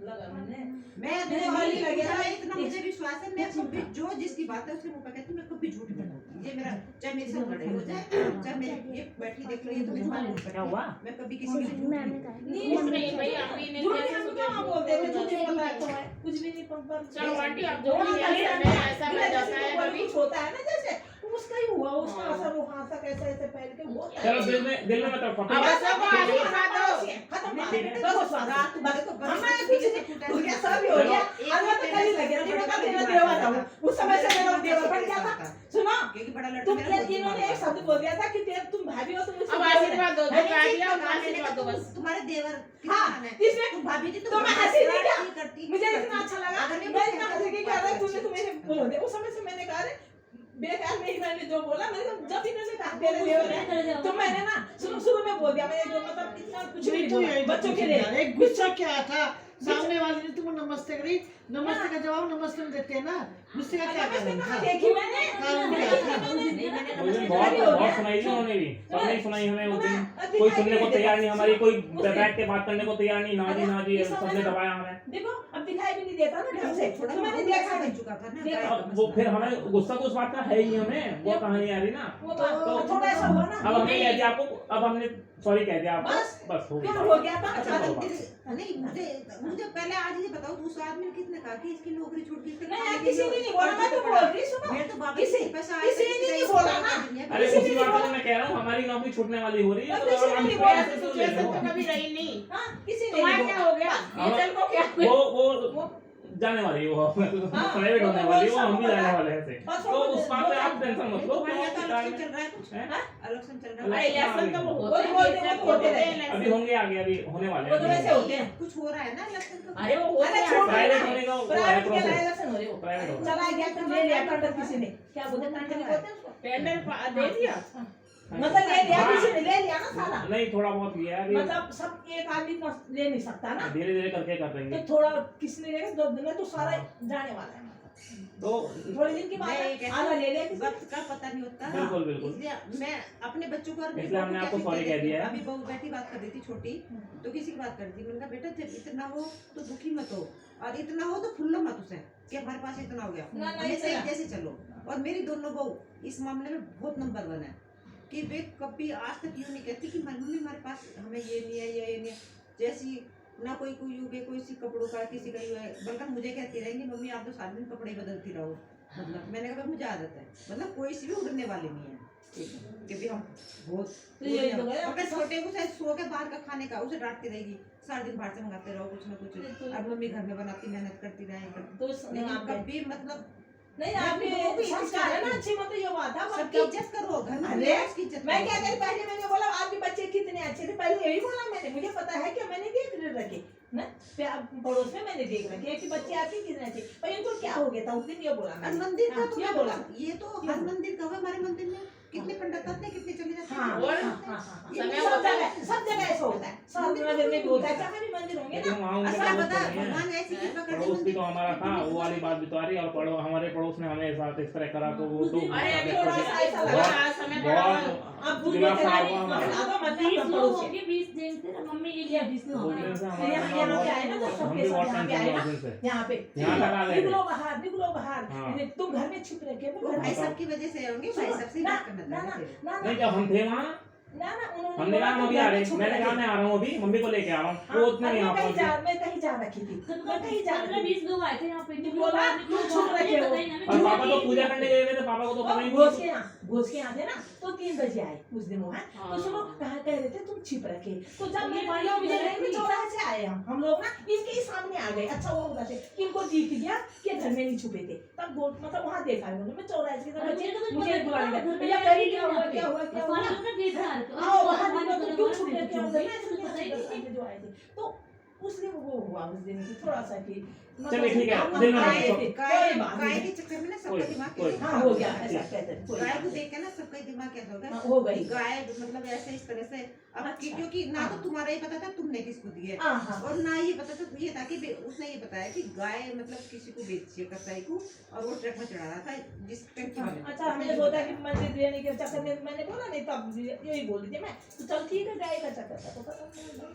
लगा मैंने। मैं मेरे वाली लगे ना, इतना मुझे विश्वास है, मैं कभी जो जिसकी बात है उसके मुंह पे कहती हूँ, मैं कभी झूठ नहीं बोलती। ये मेरा चाहे मेरे साथ लड़ाई हो जाए, चाहे मेरी ये बैठी देख लो, ये तो मुझे मालूम क्या हुआ? मैं कभी किसी के लिए झूठ नहीं बोलती। कुछ नहीं भाई, अम्मी ने झूठ कैसे हम सोचा कहाँ बोलते थे, झूठ नहीं बोलना है तो है, कुछ भी नहीं पर चलो आंटी आप जो भी है हमें ऐसा लग जाता है कभी। कुछ होता है ना, जैसे उसका ही हुआ, उसका हाँ। असर वो हाथ तक ऐसे ऐसे फैल के वो चलो दिल में मत रखो, ठीक अब है? सबको आशीर्वाद दो। खत्म बात ठीक है। है। बस बात रात बस देखो, बस हमें किसी कुछ के नहीं, टूटा उनके नहीं। सब ही हो गया। एक आज मैं तो कल ही लगे थे, मैं कल तेरा देवा था, उस समय से मेरा देवा बन गया था। सुनो, क्योंकि बड़ा लड़का तुम मेरा बहुत इन्होंने एक शब्द बोल दिया था कि तुम भाभी हो, तुम मुझसे अब देवर है। आशीर्वाद दो, जो कह दिया अब आशीर्वाद दो बस। तुम्हारे देवर हाँ, किसान है। इसमें तुम भाभी जी तो मैं हंसी नहीं क्या? करती मुझे इतना अच्छा लगा, अगर मैं इतना कुछ हंसी की कहता क्या तो तूने तुम्हें बोल दिया। उस समय से मैंने कहा अरे बेकार नहीं, मैंने जो बोला, मैंने कहा, जब इन्होंने कहा तेरे देवर है तो मैंने ना शुरू में बोल दिया, मैंने जो मतलब इतना कुछ नहीं तो बोला यही बच्चों के लिए। एक गुस्सा क्या था, सामने वाले ने तुमको नमस्ते करी, नमस्ते का जवाब नमस्ते में देते हैं ना, गुस्से का क्या नमस्ते कारण कहाँ था? देखी मैंने, कारण देखी क्या था? मैंने। नहीं, मैंने उस दिन नमस्ते बहुत नहीं हो बहुत गया। सुनाई थी उन्होंने भी, सबने ही सुनाई हमें उस दिन। दिखाई कोई सुनने को नहीं तैयार नहीं, देता। हमारी कोई उसने- बैठ के बात करने को तैयार नहीं, ना जी ना जी, अरे, सबने दबाया हमें। देखो अब दिखाई भी नहीं देता ना ढंग से, थोड़ा तो मैंने बहुत देखा ऐसा नहीं। बन चुका था ना, देखो, गाय का अब वो मसला। फिर हमें गुस्सा तो उस बात का है ही, हमें वो कहानी आ रही ना। वो बात तो थोड़ा ऐसा हुआ ना, अब हमने कह दिया आपको, अब हमने सॉरी कह दिया आपको, बस। बस हो फिर गया। हो गया था अच्छा, अचानक। नहीं मुझे पहले आज ये बताओ, तो उस आदमी ने किसने कहा कि इसकी नौकरी छूट गई? नहीं यार, किसी ने नहीं बोला, मैं तो बोल रही, सुनो, मेरे तो बाबा किसी- के पैसा आया किसी था, ने नहीं इसका बोला इसका ना। दुनिया अरे में- उसी बात में मैं कह रहा हूँ, हमारी नौकरी छूटने वाली हो रही है, अब तो किसी अब ने हम नहीं इस बोला, बात से तो ले सिचुएशन लो। तो कभी रही नहीं। हाँ, किसी ने तुम्हारा नहीं क्या बोला। हो गया? हाँ। ये चल को क्या हुआ? वो जाने वाली है, वो प्राइवेट होने वाली है, वो हम भी जाने वाले हैं ऐसे। बस तो वो उस बात पे आप टेंशन मत लो, तुम्हारे यहाँ तो क्या इलेक्शन चल रहा है कुछ? है? इलेक्शन चल रहा अरे, है? अरे इलेक्शन तो वो वो होते बोलते हैं, हैं, वो होते होते हैं हैं। अभी इलेक्शन। होंगे आगे, अभी होने वाले वो तो हैं। वैसे होते हैं। कुछ हो रहा है ना इलेक्शन का? अरे वो होते अरे हैं। छोड़ प्राइवेट होने का वो है प्राइवेट के प्रोसेस, इलेक्शन हो रहे हो। प्राइवेट होगा। चला गया तो ले लिया टेंडर किसी ने, क्या बोलते हैं टेंडर बोलते हैं उसको, टेंडर दे दिया। मतलब ले लिया हाँ। किसी ने, ले लिया ना सारा, नहीं थोड़ा बहुत लिया है अभी, मतलब सब एक आदमी ले नहीं सकता ना, धीरे धीरे करके कर तो देंगे। थोड़ा किसने लेगा 2 दिन में तो सारा जाने वाला है, मतलब तो थोड़े दिन के बाद मैं कहती आधा ले लिया हूँ, वक्त का पता नहीं होता। बिल्कुल बिल्कुल इसलिए मैं अपने बच्चों को और इसलिए हमने आपको सॉरी कह दिया है। अभी बहू बैठी बात कर रही थी छोटी, तो किसी की बात कर रही थी, मैंने कहा बेटा जब इतना हो तो दुखी मत हो, और इतना हो तो फुल्लो मत उसे कि हमारे पास इतना हो गया, ना, हमेशा इतना। एक जैसे चलो। और मेरी दोनों बहू इस मामले में बहुत नंबर 1 है कि वे कभी आज तक यूँ नहीं कहती कि मम्मी हमारे पास हमें ये नहीं है, ये नहीं है। जैसी ना कोई कोई यूँ कोई सी कपड़ों का किसी का यूँ है, बल्कि मुझे कहती रहेंगी मम्मी आप तो सारे दिन कपड़े बदलती रहो। मतलब मैंने कहा मुझे आदत है, मतलब कोई सी भी उड़ने वाली नहीं है कि भी हम बहुत तो ये तो गया। अगर छोटे को शायद सो के बाहर का खाने का उसे डांटती रहेगी, सारा दिन बाहर से मंगाते रहो कुछ ना कुछ, अब मम्मी घर में बनाती मेहनत करती रहे तो लेकिन कभी मतलब नहीं आपके संस्कार है ना अच्छी, मतलब ये बात है सबकी इज्जत करो, घर में अरे, उसकी इज्जत मैं करो। क्या करी, पहले मैंने बोला आपके बच्चे कितने अच्छे थे, पहले यही बोला मैंने, मुझे पता है कि मैंने देख रखे ना पड़ोस में, मैंने देख रखे कि बच्चे आपके कितने अच्छे, पर इनको क्या हो गया था उस दिन ये बोला और मैंने। मंदिर का हाँ, तो ये मैं बोला। ये तो हर मंदिर का हुआ, हमारे मंदिर में कितने पंडित आते हैं कितने चले जाते हाँ, हैं। और हाँ, हाँ, हाँ, ये सब जगह ऐसा होता है, सब नगर में भी होता है, जहाँ भी मंदिर होंगे लेकिन ना। वहाँ उनके अच्छा पड़ोस बता तो नहीं है। भगवान ऐसी कृपा कर पड़ोस भी तो हमारा था, वो वाली बात भी तो आ रही है। और हमारे पड़ोस ने हमें साथ इस तरह करा तो वो तो अरे अभी थोड़ा सा ऐसा लगा। बहुत समय पड़ा हुआ है। अब दूध दिमाग में खराब चला हुआ हमारा। लो, मतलब 20 हम लोग पड़ोस होंगे, 20 जेंट्स थे ना, मम्मी एक लेडीज थी वहाँ बोलने पे। से यहाँ हमारा यहाँ दिमाग पे आए ना तो बहुत- हम सबके भी साथ बहुत यहाँ पे टेंशन आए हुआ ना, उस दिन से। यहाँ पे यहाँ तक आ गए थे। निकलो बाहर, निकलो बाहर, हाँ। यानी तुम घर में छुप रखे वो भाई साहब की वजह से होंगे, भाई साहब से ही ना बात करना ना चाहते थे। ना नहीं जब हम थे वहाँ ना उन्होंने हमने कहा हम अभी आ रहे, मैंने कहा मैं आ रहा हूँ अभी, मम्मी को लेके आ रहा हूँ, वो उतने नहीं आ पहुंचे। मैं कहीं जा रखी थी, मैं कहीं जा रखी 15-20 लोग आए थे यहाँ पे, तुम बोला, तुम छुप रखे हो। और पापा तो पूजा करने गए हुए थे, पापा को तो पता ही घोष नहीं। के यहाँ थे ना, तो 3 बजे आए उस दिन वो है, तो सुनो कहा कह रहे थे तुम छिप रखे, तो जब मैं मान लो मुझे नहीं चौराहे से आए हम लोग ना इनके ही सामने आ गए। अच्छा वो उधर से इनको दिख गया कि घर में नहीं छुपे थे, तब मतलब वहाँ देखा इन्होंने, मैं चौराहे से मुझे बुला लिया, भैया कहीं क्या हुआ क्या हुआ क्या हुआ, आओ बाहर निकलो, तुम क्यों छुप रहे थे अंदर में, जो आए थे। तो उस दिन वो हुआ, उस दिन की थोड़ा सा कि चलिए ठीक है, हम दिन में आए रखो। थे, गाय कोई बात गाय नहीं। के चक्कर में ना सबका कोई- दिमाग कोई- कैसे हाँ हो गया ऐसा कहते हैं, कोई गाय बात को नहीं। देख के ना सबका दिमाग कैसा हो गया, हाँ, हो गई। गाय मतलब ऐसे इस तरह से अब अच्छा। क्योंकि ना तो हाँ। तुम्हारा ही पता था तुमने किसको दिए, हाँ हाँ और ना ये पता था ये था कि उसने ये बताया कि गाय मतलब किसी को बेची है कसाई को, और वो ट्रक में चढ़ा रहा था जिस टंकी वाले ने। अच्छा हमने बोला कि मंदिर देने के चक्कर में मैंने बोला नहीं, तब यही बोल रही थी मैं, तो चल ठीक है गाय का चक्कर था तो खत्म।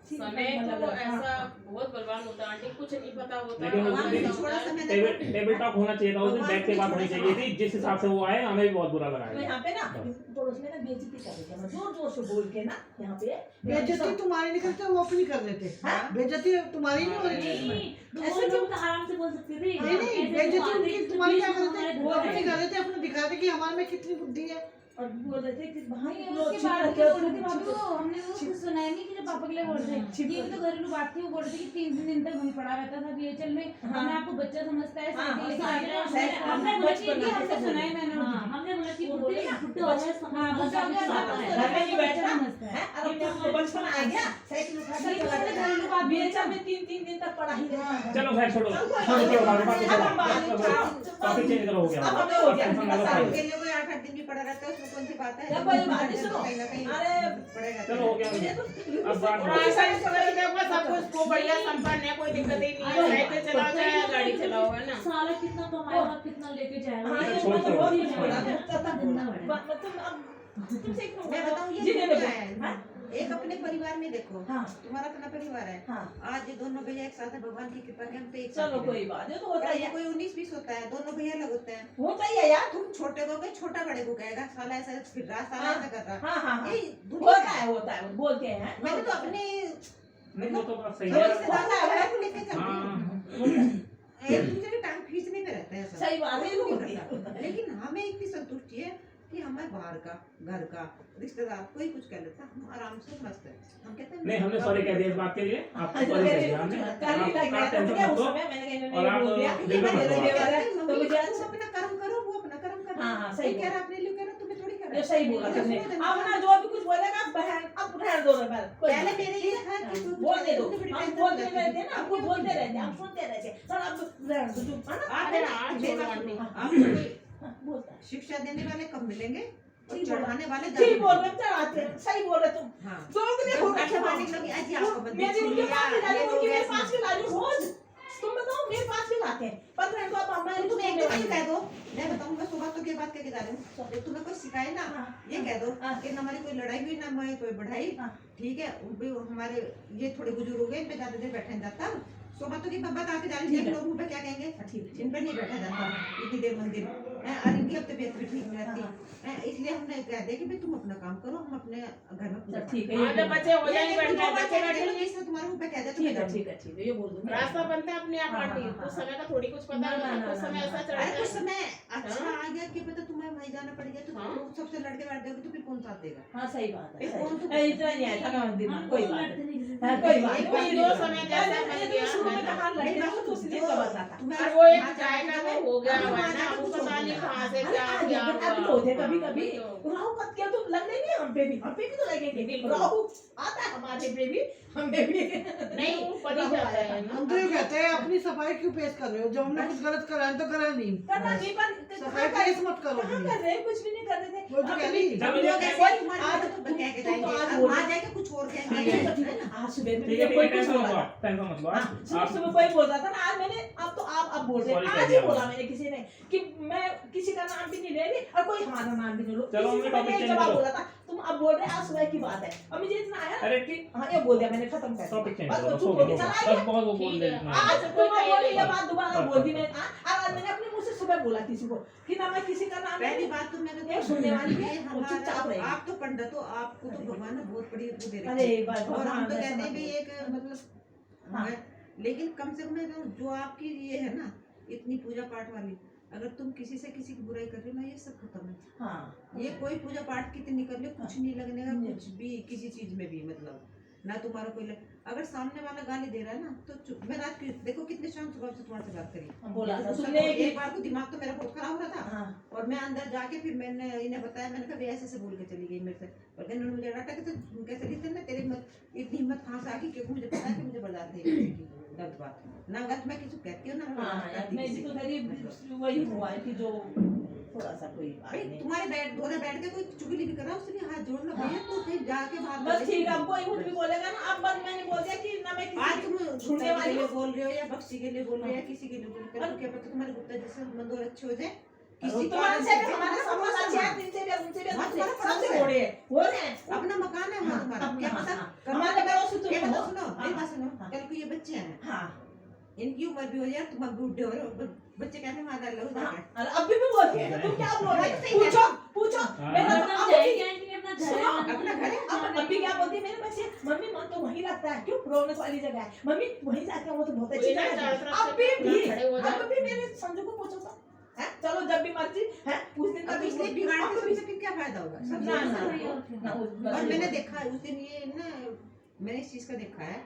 समय तो ऐसा बहुत बलवान होता है आंटी, कुछ नहीं पता होता। लेकिन उस भगवान दिन का होता है। टेबल टॉक होना चाहिए था, उस दिन बैठ के बात होनी चाहिए थी, जिस हिसाब से वो आए हमें भी बहुत बुरा लगा तो है। यहाँ पे ना पड़ोस में ना बेइज्जती कर रही थी, मैं जोर जोर से बोल के ना यहाँ पे बेइज्जती तुम्हारी नहीं करते, वो अपनी कर लेते। हाँ? बेइज्जती तुम्हारी नहीं हो रही थी इसमें। नहीं, ऐसे लोग तो आराम से बोल सकते थे। नहीं नहीं, ऐसे बेइज्जती बातें उनकी तो तुम्हारी बीच क्या में करते हमारे थे, वो दो अपनी है। कर रहे थे, अपने दिखाते कि हमारे में कितनी बुद्धि है। और बोल रहे थे कि भाई नहीं, लोग उसके छिप बाद रखे क्या हो, बोल रहे थे तुम भाभी छिप को, हमने वो कुछ सुनाया नहीं कि जब पापा के लिए बोल रहे हैं छिप ये भी तो घरेलू बात थी, वो बोल रहे थे कि 3 दिन तक वहीं पड़ा रहता था बीएचएल में, हमने आपको बच्चा समझता है हाँ, साइकिल लेके हाँ, आया हाँ, है। हाँ, हमने हाँ, बोला बचपन कि में हमसे ऐसा सुना है मैंने हाँ, हमने बोला कि वो बुढ़े बोले ना, बुढ़े हो गए, हाँ, बच्चा हो गया, समझता है। घर में नहीं बैठा समझता है। है, और अपने आप को बचपन आ गया, साइकिल उठा ये तो हमने कर घरेलू बात बोली बीएचएल ना। में 3 दिन तक पढ़ा ही रहा। चलो खैर छोड़ो, चलो, छोड़ो, बात बात अब हम बात करो। टॉपिक चेंज करो, हो गया अब हमें हो गया, अब टेंशन ना लो। उनके लिए कोई 8-8 दिन भी पड़ा रहता है, उसमें कौन सी बात है? जब कोई बात नहीं, सुनो। कहीं ना कहीं अरे, पड़ेगा। चलो हो गया, मुझे तो अब बात और ऐसा ही चल रहा है, सब कुछ को बढ़िया संपन्न है, कोई दिक्कत ही नहीं है, साइकिल चलाओ चाहे गाड़ी चलाओ, है ना। साला कितना कमाएगा, कितना लेके जाएगा। हाँ, ये छोड़ मतलब दो। बहुत नहीं कुछ बोला, है। तथा गंदा बोला। बड़ा है। मतलब अब तुमसे एक मैं बताऊं ये जिन्हें क्या देखो, है? हाँ? एक अपने परिवार में देखो, हाँ तुम्हारा अपना परिवार है, हाँ आज ये दोनों भैया एक साथ है, भगवान की कृपा के हम तो एक साथ चलो ही कोई हैं। बात नहीं, तो होता ही ये है, कोई 19-20 होता है, दोनों भैया अलग होते हैं। होता ही है यार। तुम छोटे को गए, छोटा बड़े को कहेगा साला ऐसा फिर रहा, साला हाँ। ऐसा कर रहा। हाँ हाँ हाँ, ये दुनिया होता है, बोलते हैं। मैंने तो अपने नहीं वो तो बात सही रोज है। से दादा को लेके चलती हूँ। हाँ एक दूसरे की टांग खींचने में रहते हैं सब। सही बात है, कोई होती नहीं है। करता। लेकिन हमें इतनी संतुष्टि है कि हमें बाहर का, घर का, रिश्तेदार कोई कुछ कह लेता, हम आराम से मस्त है। हम कहते हैं नहीं, हमने सॉरी कह दिया इस बात के लिए, आपको सॉरी कह दिया हमने। कल ही लग गया आप था, टेंशन मुझे मत उस लो। समय मैंने कहा इन्होंने और ये आप बोल दिया, दिल में मैंने मत लो। ये वाला, तो मम्मी मुझे तुम अपना कर्म करो, वो अपना कर्म कर हाँ, हाँ, सही कह रहा अपने लिए कह रहा, तुम्हें थोड़ी कह जो रहा। सही बोला तुमने। अब ना जो भी कुछ बोलेगा बहन, अब रहने दो रे बहन, कोई पहले बात मेरे नहीं। ये था कि तू बोलने दो, तो बड़ी हम टेंशन बोलते रहती रहते थी। ना, हम बोलते रहते, हम सुनते रहते। चल अब रहने दो, चुप, है ना? आप अरे ना, हाँ, मेरी छोड़ो बात आंटी। सुनो, आपको कोई हाँ, बोलता है। शिक्षा देने वाले कम मिलेंगे और ठीक बोला। चढ़ाने वाले ठीक ज्यादा बोल रहे मिलेंगे। हो, चढ़ाते हैं, सही बोल रहे तुम। हाँ दोगले हो रहे अच्छा हो। मानने लगी आज ये आपको बंदी मेरी उनके छुई पास या भी जा रही ये हूँ, हो उनकी गया मेरे पास भी ला रही हूँ रोज। तुम बताओ मेरे पास भी लाते हैं 15 तो अब हमारे तुम एक बार कह दो, मैं बताऊंगा सुबह तो क्या बात कह के जा रही हूँ, जब तुम्हें कोई सिखाए ना ये कह दो कि ना हमारी कोई लड़ाई हुई ना हमारी कोई बढ़ाई, ठीक है, हमारे ये थोड़े बुजुर्ग हो गए, इन पे ज्यादा देर बैठा नहीं जाता, सुबह तो की बात आके जा रही है, लोग मुंह पे क्या कहेंगे, इन पे नहीं बैठा जाता इतनी देर मंदिर, और इनकी अब तबीयत भी ठीक नहीं रहती, इसलिए हमने कह दिया कि भाई तुम अपना काम करो, हम अपने घर में पूजा ठीक हाँ, जब बच्चे हो जाएंगे बैठे बच्चे बैठेंगे तुम्हारे मुंह पे कह दे, ठीक है ये बोल दूंगी रास्ता बनता है अपने आप आंटी, कुछ समय का थोड़ी कुछ पता है, कुछ समय ऐसा चल अरे कुछ रहा समय अच्छा आ गया कि पता तुम्हें वहीं जाना पड़ गया, तो तुम सबसे लड़के बैठ जाओगे तो फिर कौन साथ देगा? हाँ सही बात है, कौन तुम- इतना नहीं आया था दिमाग, कोई बात लड़ते नहीं, नहीं हाँ, कोई बात एक नहीं, दो समय जैसा बन गया शुरू में कहा लड़के को तो इसलिए कहा जाता और वो एक जाएगा वो हो गया हुआ है ना, वो पता नहीं कहाँ से क्या क्या अभी तो होते कभी कभी राहु का क्या तो लग नहीं हम पे भी तो लगेंगे, राहु आता है हमारे पे भी, हमें भी नहीं वो पड़ी जाता है ना। हम तो ये कहते हैं अपनी सफाई क्यों पेश कर रहे हो, जब हमने कुछ गलत करा है तो करा नहीं, करना नहीं पर सफाई पेश मत करो कहाँ कर रहे हैं, कुछ भी नहीं कर रहे थे, वो तो कह रही जब लोग लोग ऐसे ही तुम्हारे आज तो कह के तुम तो आज जाएंगे, बोल वहाँ जाके कुछ और कहेंगे, आज सुबह में ठीक है कोई कुछ टेंशन बोला मत लो, था, टेंशन मत लो, हाँ, सुबह आप सुबह कोई बोल रहा था ना, आज मैंने अब तो आप बोल रहे Sorry हैं, कह आज ही दिया बोला मैंने किसी ने कि मैं किसी का नाम भी नहीं ले रही और कोई हमारा नाम भी नहीं लो, चलो, किसी हमने से मैंने topic एक change जवाब करो। बोला था, तुम अब बोल रहे आज सुबह की बात है, और मुझे इतना आया अरे कि हाँ ये बोल दिया मैंने, खत्म कर टॉपिक दिया, चेंज बस करो, वो चुप हो हो गया, गया, चला बस गया। बहुत वो बोल ठीक दे है। हाँ। आज तुम बोली ये बात दोबारा हाँ, बोल दी मैं, आज मैंने अपने मुंह से सुबह बोला किसी को कि ना मैं किसी का नाम पहली नहीं, बात तो मैंने ये सुनने वाली है, ये वो चुपचाप हमारा, रहेगी। आप तो पंडित हो, आपको तो भगवान ने बहुत बड़ी वो दे अरे रखी बात है, और हम तो भगवान कहते हैं ऐसा भी मत एक मतलब हाँ। है, लेकिन कम से कम जो आपकी ये है ना इतनी पूजा पाठ वाली, अगर तुम किसी से किसी की बुराई कर रहे हो ना, ये सब खत्म है, हाँ ये कोई पूजा पाठ कितनी कर लो कुछ नहीं लगने का, नहीं। कुछ भी किसी चीज में भी मतलब ना तुम्हारा कोई अगर सामने वाला गाली दे रहा है ना तो चुप, मैं रात की देखो कितने शांत स्वभाव से तुम्हारे से बात करी, बोला था गुस्सा तुमने तो कि एक बार को दिमाग तो मेरा बहुत खराब हो रहा था, हाँ और मैं अंदर जाके फिर मैंने इन्हें बताया, मैंने कहा ऐसे से बोल के चली गई मेरे से, और इन्होंने मुझे डांटा कि तो कैसे रिश्ते में तेरी इतनी हिम्मत कहाँ से आ गई, क्योंकि मुझे पता है कि मुझे बर्दाश्त नहीं होगी गलत बात, ना गलत मैं किसी को कहती हूँ ना मैं हाँ बर्दाश्त यार करती मैं किसी तो को। मेरी वही हुआ है कि जो थोड़ा सा कोई बात भाई नहीं, तुम्हारे बैठ के कोई चुगली भी करा उसने हाथ जोड़ लो भैया, तो कहीं जाके बात बस ठीक है, अब कोई कुछ भी बोलेगा ना, अब बस मैंने बोल दिया कि ना मैं आज किसी तुम सुनने वाली के लिए हूँ। बोल रहे हो या बख्शी के लिए बोल रहे हो या किसी के लिए बोल रहे हो, क्या पता तुम्हारे गुप्ता जैसे संबंध और अच्छे हो जाए, किसी तुम्हारे से भी हमारा संबंध अच्छा है, तुमसे भी उनसे भी अच्छे, सबसे हो रहे हैं अपना मकान है हाँ, तुम्हारा, क्या हाँ, पता हाँ, कभी हमारे कभार- पड़ोस से तुम ये हो। पता सुनो मेरी हाँ, बात सुनो, हाँ। कल को ये बच्चे हैं, हाँ इनकी उम्र भी हो जाए, तुम अब बूढ़े हो रहे हो, बच्चे कहते हैं माता लो हाँ, जाके अरे अभी भी बोलती है, तुम क्या बोल रहे सही हो, है। पूछो पूछो हाँ। मेरा मतलब अब जाएगी आंटी अपना घर है, सुनो, अपना घर है, अब अभी क्या बोलती है मेरे बच्चे, मम्मी मन तो वहीं लगता है, क्यों रौनक वाली जगह है, मम्मी वहीं जाके वो तो बहुत अच्छी वही ना, जगह चारों है, तरफ से अभी भी खड़े हो जाओ। अब भी मेरे संजू को पूछो तो है, चलो जब भी मर्जी है उस दिन अब कभी इसलिए बिगाड़ के सबसे फिर क्या फायदा होगा सब ना सब ना सब- ना और मैंने देखा है उस दिन ये ना, मैंने इस चीज का देखा है,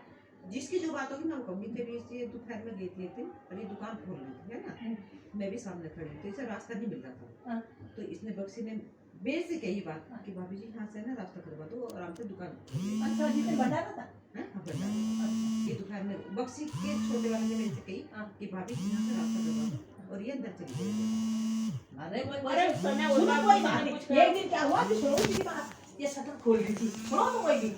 जिसकी जो बात होगी मैं वो कहूँगी, तेरी इसलिए दोपहर में गई थी एक दिन, और ये दुकान खोल रही थी है ना, मैं भी सामने खड़ी थी, इसे रास्ता नहीं मिल रहा था, तो इसने बक्सी ने बेर से कही बात कि भाभी जी यहाँ से ना रास्ता करवा दो और आराम से दुकान अच्छा जिसे बता रहा था है, हाँ, बता दो। ये दोपहर में बक्सी के छोटे वाले ने मेरे से कही कि भाभी जी यहाँ से रास्ता करवा दो, और ये अंदर चली गई। अरे वो अरे उस समय वो सुनो बात कोई नहीं, बात कुछ नहीं, एक दिन क्या हुआ कि सुनो की बात, ये शटर खोल दी थी, सुनो तो वही दिन